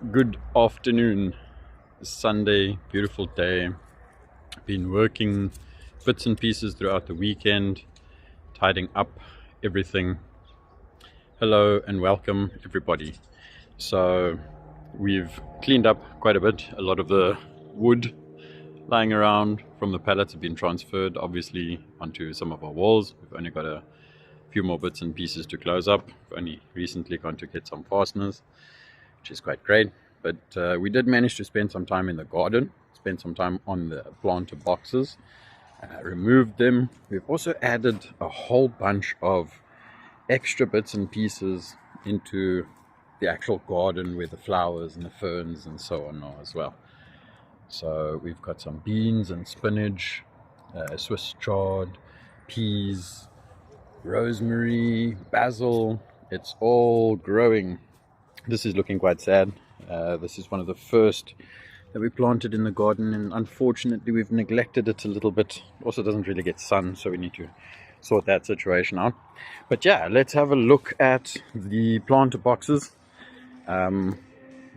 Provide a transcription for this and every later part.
Good afternoon. Sunday, beautiful day. Been working bits and pieces throughout the weekend, tidying up everything. Hello and welcome everybody. So we've cleaned up quite a bit. A lot of the wood lying around from the pallets have been transferred obviously onto some of our walls. We've only got a few more bits and pieces to close up. We've only recently gone to get some fasteners, which is quite great. But we did manage to spend some time in the garden, spend some time on the planter boxes, removed them. We've also added a whole bunch of extra bits and pieces into the actual garden where the flowers and the ferns and so on are as well. So we've got some beans and spinach, Swiss chard, peas, rosemary, basil. It's all growing. This is looking quite sad. This is one of the first that we planted in the garden, and unfortunately we've neglected it a little bit. Also doesn't really get sun, so we need to sort that situation out. But yeah, let's have a look at the planter boxes.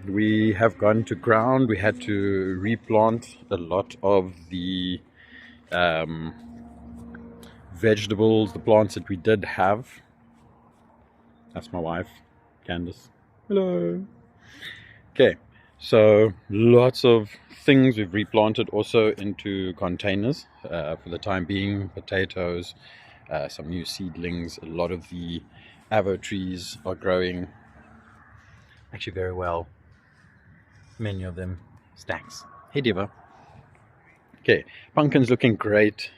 We have gone to ground. We had to replant a lot of the vegetables, the plants that we did have. That's my wife, Candace. Hello. Okay, so lots of things we've replanted also into containers for the time being. Potatoes, some new seedlings. A lot of the avo trees are growing actually very well. Many of them stacks. Hey Diva. Okay, pumpkin's looking great.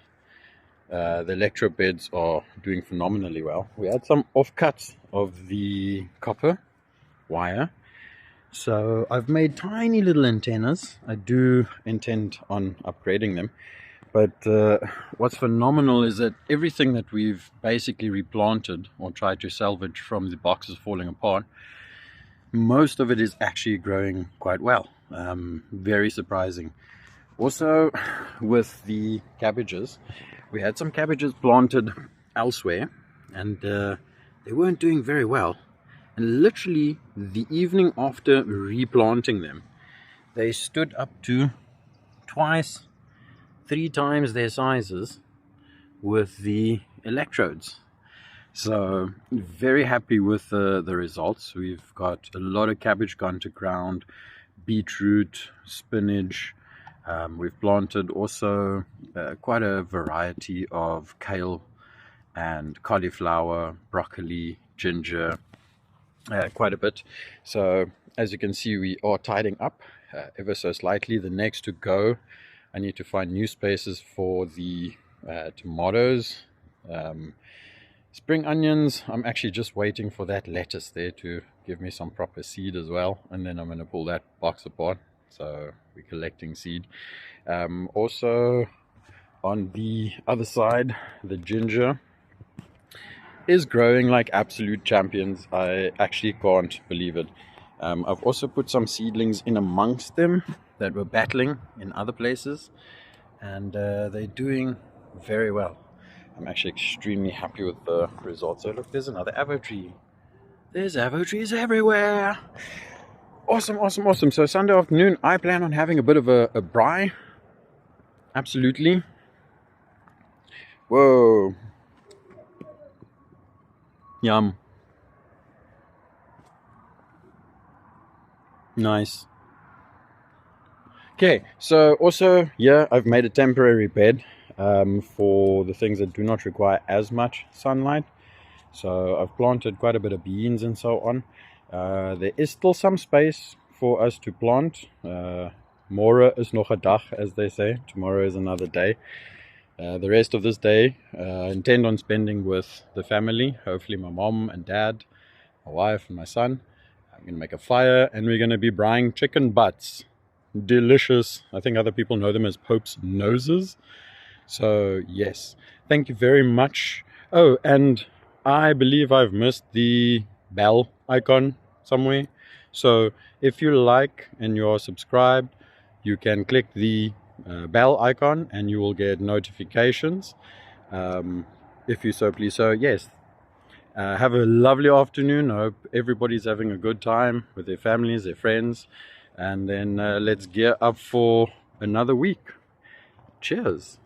The electro beds are doing phenomenally well. We had some offcuts of the copper wire. So I've made tiny little antennas. I do intend on upgrading them. But what's phenomenal is that everything that we've basically replanted or tried to salvage from the boxes falling apart, most of it is actually growing quite well. Very surprising. Also, with the cabbages, we had some cabbages planted elsewhere and they weren't doing very well. And literally the evening after replanting them, they stood up to twice, 3 times their sizes with the electrodes. So very happy with the results. We've got a lot of cabbage gone to ground, beetroot, spinach. We've planted also quite a variety of kale and cauliflower, broccoli, ginger. Quite a bit. So as you can see, we are tidying up ever so slightly. The next to go, I need to find new spaces for the tomatoes, spring onions. I'm actually just waiting for that lettuce there to give me some proper seed as well, and then I'm going to pull that box apart. So we're collecting seed. Also on the other side, the ginger is growing like absolute champions. I actually can't believe it. I've also put some seedlings in amongst them that were battling in other places, and they're doing very well. I'm actually extremely happy with the results. So look, there's another avo tree. There's avo trees everywhere. Awesome, awesome, awesome. So Sunday afternoon, I plan on having a bit of a braai. Absolutely. Whoa. Yum. Nice. Okay, so also, yeah, I've made a temporary bed for the things that do not require as much sunlight. So I've planted quite a bit of beans and so on. There is still some space for us to plant. Môre is nog 'n dag, as they say. Tomorrow is another day. The rest of this day, I intend on spending with the family, hopefully my mom and dad, my wife and my son. I'm going to make a fire and we're going to be braaiing chicken butts. Delicious. I think other people know them as Pope's noses. So yes, thank you very much. Oh, and I believe I've missed the bell icon somewhere. So if you like and you're subscribed, you can click the bell icon and you will get notifications if you so please. So yes, Have a lovely afternoon. I hope everybody's having a good time with their families, their friends, and then let's gear up for another week. Cheers.